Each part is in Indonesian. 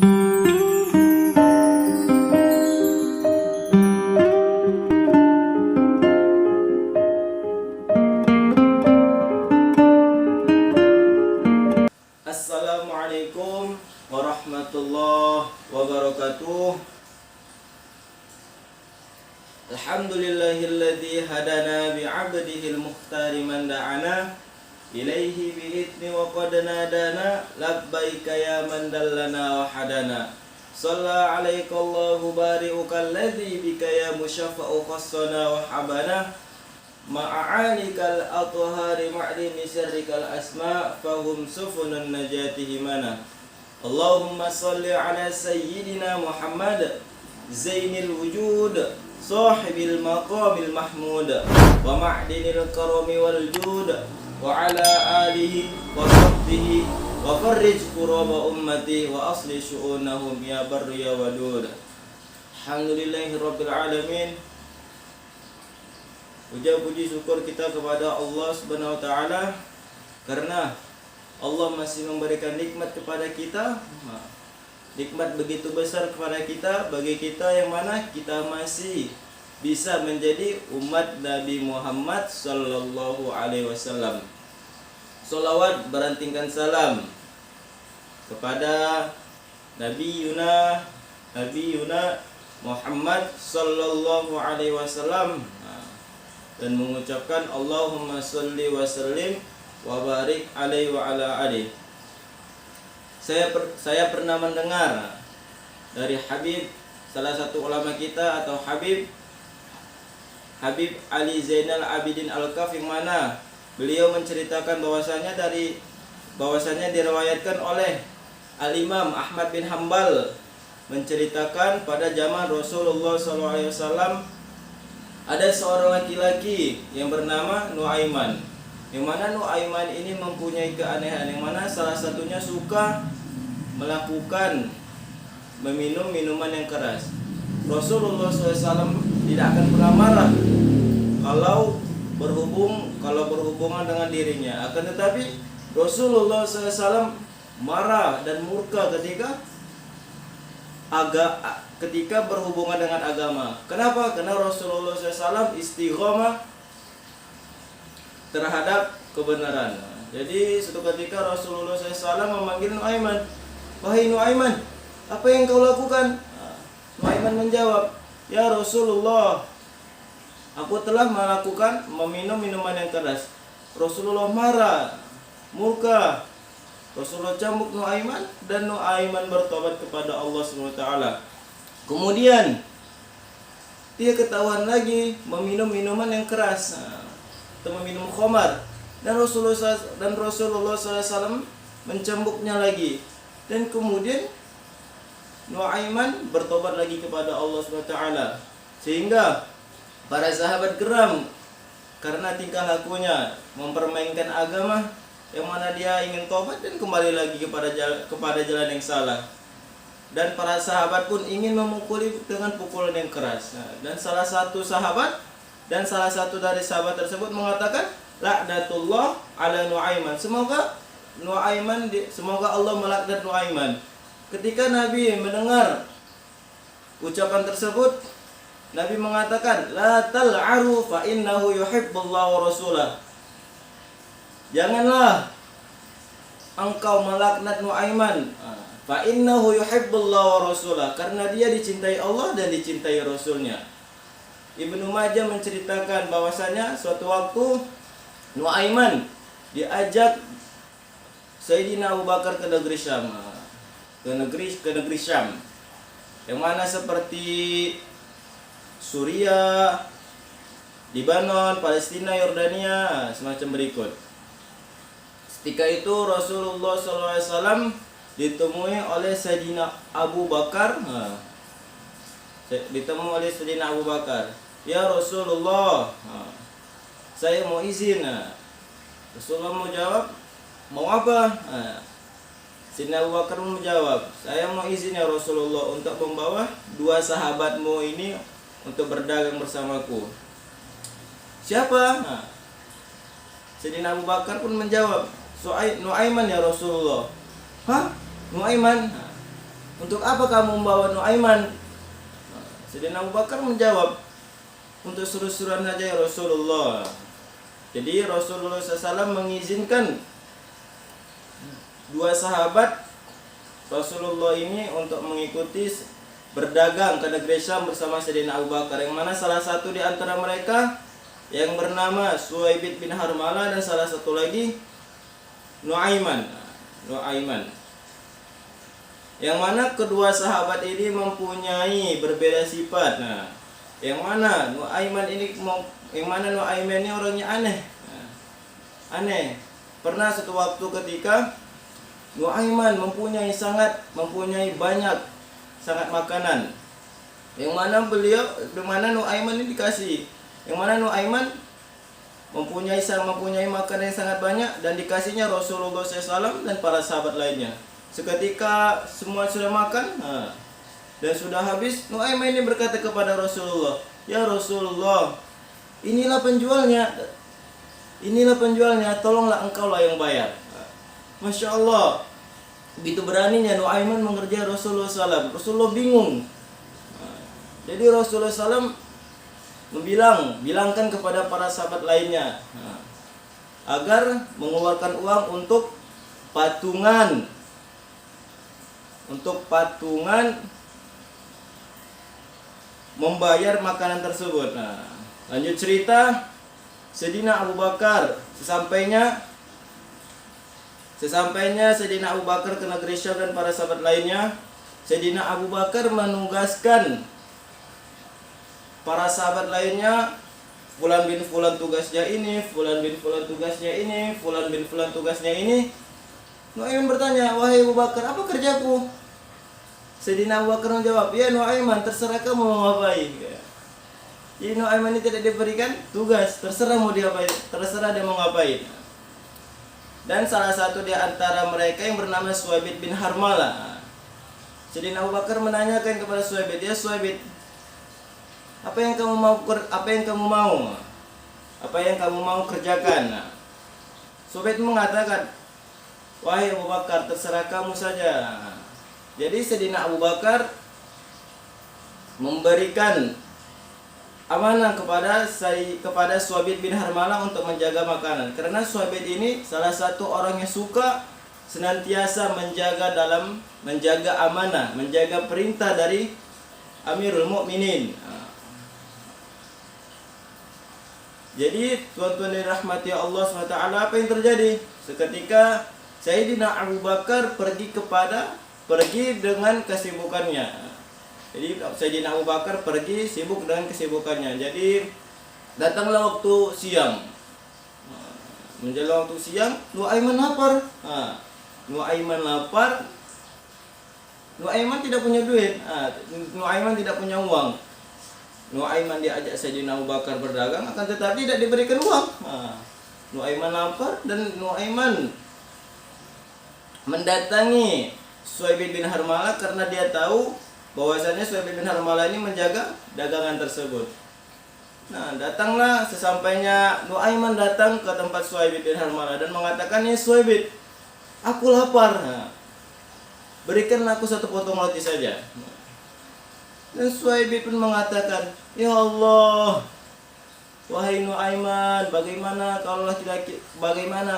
Assalamualaikum warahmatullahi wabarakatuh. Alhamdulillahilladzi hadana bi'abdihil mukhtari man da'ana ilaihi bi'idni wa qad nadana labbaika ya man dallana wa hadana. Shalla alaika Allahu bari'uka alladzi bika ya musyaffa'u khassana wa habana ma'alikal athhari ma'limi sirrikal asma fahum sufunun najati himana. Allahumma salli ala sayyidina Muhammad zainil wujud sahibil maqamil mahmud wa ma'dinil karami wal jud wa ala alihi wa sahbihi wa farrij kuraba ummati wa asli syu'unahum ya barri ya wadud. Alhamdulillahi rabbil alamin. Puja puji syukur kita kepada Allah Subhanahu wa taala karena Allah masih memberikan nikmat kepada kita. Nikmat begitu besar kepada kita, bagi kita yang mana kita masih bisa menjadi umat Nabi Muhammad sallallahu alaihi wasallam. Sholawat berantingkan salam kepada Nabi Yuna Muhammad sallallahu alaihi wasallam dan mengucapkan Allahumma sholli wa sallim wa barik alaihi wa ala alihi. Saya pernah mendengar dari Habib, salah satu ulama kita, atau Habib Ali Zainal Abidin Al-Kaf, yang mana beliau menceritakan bahwasanya diriwayatkan oleh Al-Imam Ahmad bin Hanbal, menceritakan pada zaman Rasulullah SAW ada seorang laki-laki yang bernama Nuaiman, yang mana Nuaiman ini mempunyai keanehan, yang mana salah satunya suka melakukan meminum minuman yang keras. Rasulullah SAW tidak akan pernah marah kalau berhubungan dengan dirinya. Akan tetapi Rasulullah SAW marah dan murka ketika berhubungan dengan agama. Kenapa? Karena Rasulullah SAW istiqomah terhadap kebenaran. Jadi suatu ketika Rasulullah SAW memanggil Nuaiman, "Wahai Nuaiman, apa yang kau lakukan?" Nuaiman menjawab, "Ya Rasulullah, aku telah melakukan meminum minuman yang keras." Rasulullah marah, murka. Rasulullah cambuk Nuaiman dan Nuaiman bertobat kepada Allah SWT. Kemudian dia ketahuan lagi meminum minuman yang keras, atau meminum khamar, dan Rasulullah SAW mencambuknya lagi. Dan kemudian Nuaiman bertobat lagi kepada Allah SWT, sehingga para sahabat geram karena tingkah lakunya mempermainkan agama, yang mana dia ingin tobat dan kembali lagi kepada jalan yang salah. Dan para sahabat pun ingin memukuli dengan pukulan yang keras. Dan salah satu dari sahabat tersebut mengatakan, "Laknatullah ala Nuaiman." Semoga Allah melaknat Nuaiman. Ketika Nabi mendengar ucapan tersebut, Nabi mengatakan, "La tal'aru fa innahu yuhibbullahu wa rasulah." Janganlah engkau melaknat Nuaiman, fa innahu yuhibbullahu wa rasulah, karena dia dicintai Allah dan dicintai Rasulnya. Ibnu Majah menceritakan bahwasanya suatu waktu Nuaiman diajak Sayyidina Abu Bakar ke negeri Syam, yang mana seperti Suriah, Lebanon, Palestina, Yordania, semacam berikut. Ketika itu Rasulullah SAW ditemui oleh Sayyidina Abu Bakar. "Ya Rasulullah, saya mau izin." Rasulullah mau jawab, "Mau apa?" Sayyidina Abu Bakar menjawab, "Saya mau izin ya Rasulullah untuk membawa dua sahabatmu ini untuk berdagang bersamaku." "Siapa?" Sayyidina Abu Bakar pun menjawab, "Nuaiman ya Rasulullah." "Hah? Nuaiman?" untuk apa kamu membawa Nuaiman? Sayyidina Abu Bakar menjawab, untuk seru-seruan saja ya Rasulullah. Jadi Rasulullah SAW mengizinkan dua sahabat Rasulullah ini untuk mengikuti berdagang ke negeri Syam bersama Sayyidina Abu Bakar, yang mana salah satu di antara mereka yang bernama Suhaibit bin Harmalah dan salah satu lagi Nuaiman. Yang mana kedua sahabat ini mempunyai berbeda sifat. Nah, yang mana Nuaiman ini orangnya aneh. Aneh. Pernah satu waktu ketika Nuaiman mempunyai banyak makanan. Yang mana Nuaiman ini dikasih. Yang mana Nuaiman mempunyai makanan yang sangat banyak dan dikasihnya Rasulullah SAW dan para sahabat lainnya. Seketika semua sudah makan dan sudah habis, Nuaiman ini berkata kepada Rasulullah, "Ya Rasulullah, inilah penjualnya, tolonglah engkaulah yang bayar." Masya Allah, begitu beraninya Nuaiman mengerjai Rasulullah SAW. Rasulullah bingung. Jadi Rasulullah SAW bilangkan kepada para sahabat lainnya agar mengeluarkan uang untuk patungan membayar makanan tersebut. Nah, lanjut cerita, Sayyidina Abu Bakar sesampainya Sayyidina Abu Bakar ke negeri Syam dan para sahabat lainnya, Sayyidina Abu Bakar menugaskan para sahabat lainnya, fulan bin fulan tugasnya ini, fulan bin fulan tugasnya ini, fulan bin fulan tugasnya ini. Nuaiman bertanya, "Wahai Abu Bakar, apa kerjaku?" Sayyidina Abu Bakar menjawab, "Ya Nuaiman, terserah kamu mau ngapain." Jadi Nuaiman ini tidak diberikan tugas, terserah dia mau ngapain. Dan salah satu di antara mereka yang bernama Suhaibit bin Harmalah, Sayyidina Abu Bakar menanyakan kepada Suhaibit, "Ya Suhaibit, apa yang kamu mau kerjakan?" Suhaibit mengatakan, "Wahai Abu Bakar, terserah kamu saja." Jadi Sayyidina Abu Bakar memberikan amanah kepada Suhaibit bin Harmalah untuk menjaga makanan. Karena Suhaibit ini salah satu orang yang suka senantiasa menjaga amanah, menjaga perintah dari Amirul Mukminin. Jadi tuan-tuan dirahmati Allah SWT, apa yang terjadi? Seketika Sayyidina Abu Bakar pergi dengan kesibukannya. Jadi Sayyidina Abu Bakar pergi sibuk dengan kesibukannya. Jadi datanglah waktu siang. Menjelang waktu siang, Nuaiman lapar. Nuaiman tidak punya duit. Nuaiman tidak punya uang. Nuaiman diajak Sayyidina Abu Bakar berdagang, akan tetapi tidak diberikan uang. Nuaiman lapar dan Nuaiman mendatangi Suhaibit bin Harmalah karena dia tahu bahwasanya Suhaibit bin Harmalah ini menjaga dagangan tersebut. Nah, datanglah sesampainya Nuaiman datang ke tempat Suhaibit bin Harmalah dan mengatakan, "Ya Suhaibit, aku lapar. Berikanlah aku satu potong roti saja." Dan Suhaibit pun mengatakan, "Ya Allah, wahai Nuaiman, bagaimana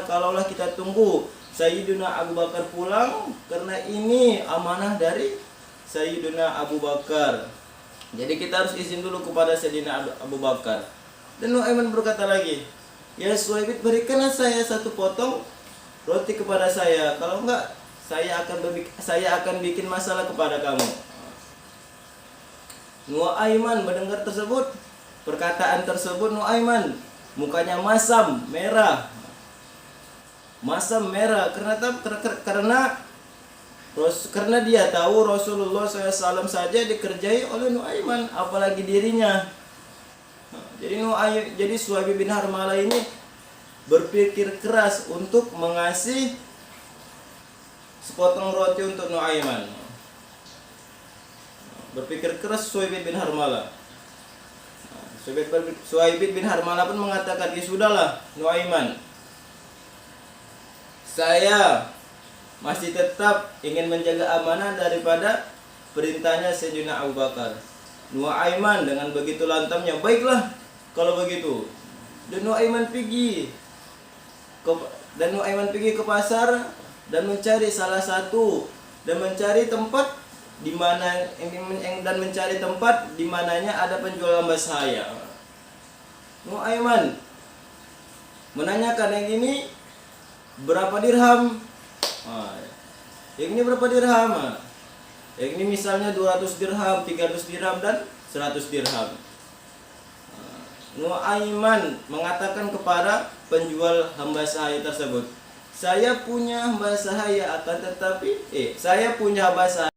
kalaulah kita tunggu Sayyidina Abu Bakar pulang, karena ini amanah dari Sayyidina Abu Bakar. Jadi kita harus izin dulu kepada Sayyidina Abu Bakar." Dan Nuaiman berkata lagi, "Ya Suhaibit, berikanlah saya satu potong roti kepada saya. Kalau enggak, saya akan bikin masalah kepada kamu." Nuaiman mendengar perkataan tersebut, Nuaiman mukanya masam merah karena dia tahu Rasulullah SAW saja dikerjai oleh Nuaiman, apalagi dirinya. Jadi Suhaibit bin Harmalah ini berpikir keras untuk mengasih sepotong roti untuk Nuaiman. Berpikir keras Suhaibit bin Harmalah. Suhaibit bin Harmalah pun mengatakan, "Ya sudahlah Nuaiman, saya masih tetap ingin menjaga amanah daripada perintahnya Sayyidina Abu Bakar. Nuaiman dengan begitu lantamnya, baiklah kalau begitu. Dan Nuaiman pergi ke pasar dan mencari salah satu dan mencari tempat di mana di mananya ada penjual hamba sahaya. Nuaiman menanyakan yang ini berapa dirham? Yang ini berapa dirham? Yang ini misalnya 200 dirham, 300 dirham dan 100 dirham. Nuaiman mengatakan kepada penjual hamba sahaya tersebut, saya punya hamba sahaya akan tetapi saya punya hamba sahaya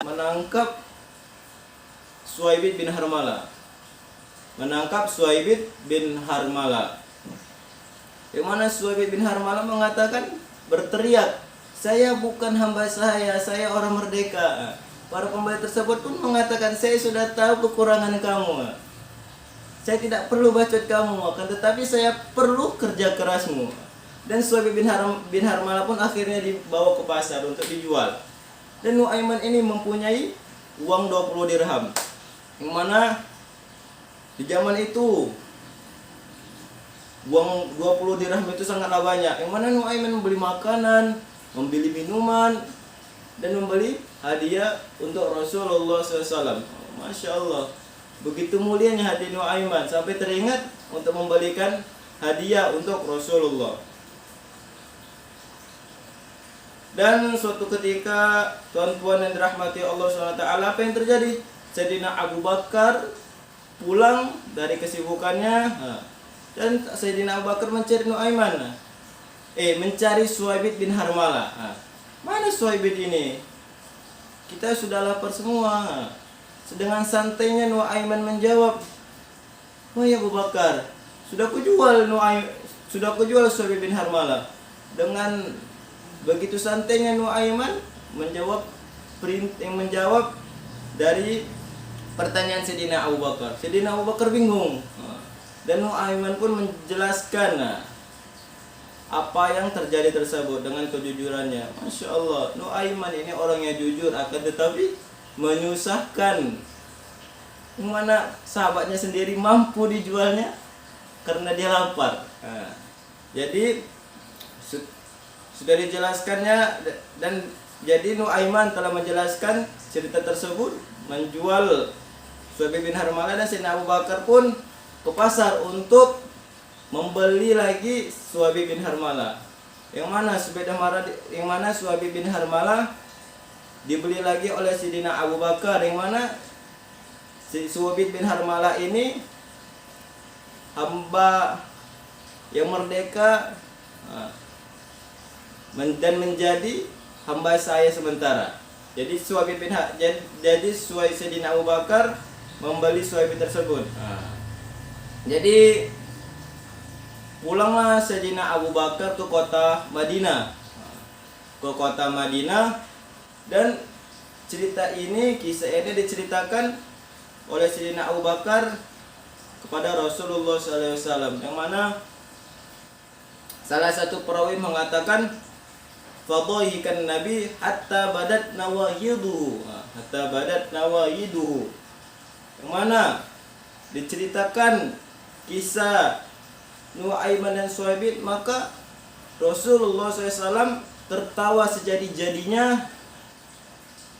menangkap Suhaibid bin Harmalah. Yang mana Suhaibid bin Harmalah mengatakan, berteriak, saya bukan hamba saya orang merdeka. Para pembeli tersebut pun mengatakan, saya sudah tahu kekurangan kamu. Saya tidak perlu bacot kamu, akan tetapi saya perlu kerja kerasmu. Dan Suhaibid bin Harmalah pun akhirnya dibawa ke pasar untuk dijual. Dan Nuaiman ini mempunyai uang 20 dirham. Yang mana di zaman itu uang 20 dirham itu sangatlah banyak. Yang mana Nuaiman membeli makanan, membeli minuman, dan membeli hadiah untuk Rasulullah SAW. Masya Allah, begitu mulianya hati Nuaiman sampai teringat untuk membelikan hadiah untuk Rasulullah. Dan suatu ketika, tuan-tuan yang dirahmati Allah SWT, apa yang terjadi? Sayyidina Abu Bakar pulang dari kesibukannya, dan Sayyidina Abu Bakar mencari Nuaiman, mencari Suhaibid bin Harmalah. Mana Suhaibid ini? Kita sudah lapar semua. Dengan santainya Nuaiman menjawab, wahai Abu Bakar, sudah kujual Suhaibid bin Harmalah. Dengan begitu santainya Nuaiman menjawab dari pertanyaan Sayyidina Abu Bakar. Sayyidina Abu Bakar bingung. Dan Nuaiman pun menjelaskan apa yang terjadi tersebut dengan kejujurannya. Masya Allah, Nuaiman ini orangnya jujur, akan tetapi menyusahkan. Mana sahabatnya sendiri mampu dijualnya karena dia lapar. Jadi sudah dijelaskannya, dan jadi Nuaiman telah menjelaskan cerita tersebut, menjual Suhaib bin Harmalah, dan Sayyidina Abu Bakar pun ke pasar untuk membeli lagi Suhaib bin Harmalah. Yang mana Suhaib bin Harmalah dibeli lagi oleh Sayyidina Abu Bakar, yang mana si Suhaib bin Harmalah ini hamba yang merdeka dan menjadi hamba saya sementara. Jadi Sayyidina Abu Bakar membeli Suhaib tersebut. Jadi pulanglah Sayyidina Abu Bakar ke kota Madinah. Dan kisah ini diceritakan oleh Sayyidina Abu Bakar kepada Rasulullah SAW, yang mana salah satu perawi mengatakan fadhahikan Nabi hatta badat nawayiduhu, yang mana diceritakan kisah Nuaiman dan Suhaib, maka Rasulullah SAW tertawa sejadi-jadinya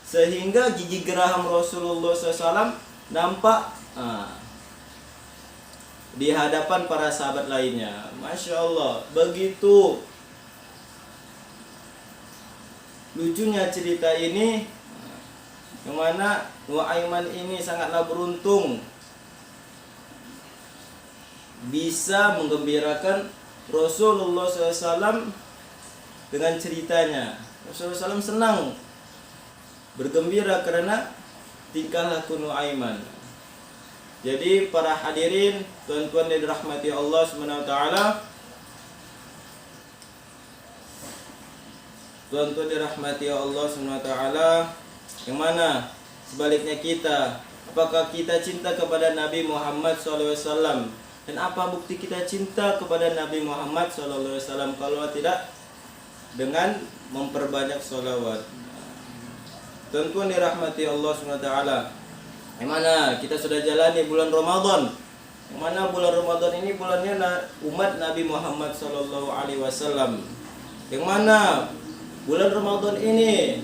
sehingga gigi geraham Rasulullah SAW nampak di hadapan para sahabat lainnya. Masya Allah, begitu lucunya cerita ini, yang mana Nuaiman ini sangatlah beruntung bisa menggembirakan Rasulullah SAW dengan ceritanya. Rasulullah SAW senang, bergembira karena tingkah laku Nuaiman. Jadi para hadirin, tuan-tuan yang dirahmati Allah SWT, yang mana sebaliknya kita, apakah kita cinta kepada Nabi Muhammad SAW? Dan apa bukti kita cinta kepada Nabi Muhammad SAW kalau tidak dengan memperbanyak sholawat? Tuan-tuan dirahmati Allah SWT, yang mana kita sudah jalani bulan Ramadan, yang mana bulan Ramadan ini bulannya umat Nabi Muhammad SAW, yang mana bulan Ramadan ini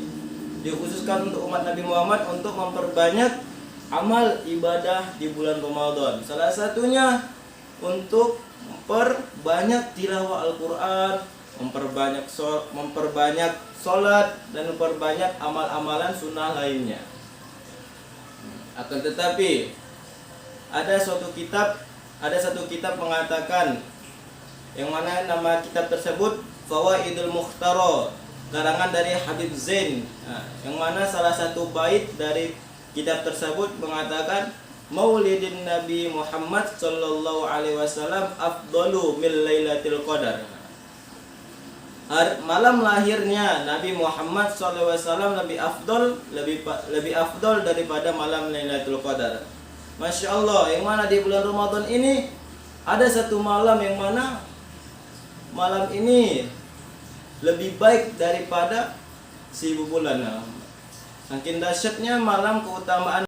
dikhususkan untuk umat Nabi Muhammad untuk memperbanyak amal ibadah di bulan Ramadan. Salah satunya untuk memperbanyak tilawah Al-Quran, memperbanyak sholat, dan memperbanyak amal-amalan sunnah lainnya. Akan tetapi ada satu kitab mengatakan, yang mana nama kitab tersebut Fawaidul Mukhtara, karangan dari Habib Zain, yang mana salah satu bait dari kitab tersebut mengatakan Maulidin Nabi Muhammad sallallahu alaihi wasallam afdalu min Lailatul Qadar. Malam lahirnya Nabi Muhammad sallallahu alaihi wasallam lebih afdal daripada malam Lailatul Qadar. Masya Allah, yang mana di bulan Ramadan ini ada satu malam yang mana malam ini lebih baik daripada 1000 bulan. Saking dahsyatnya malam keutamaan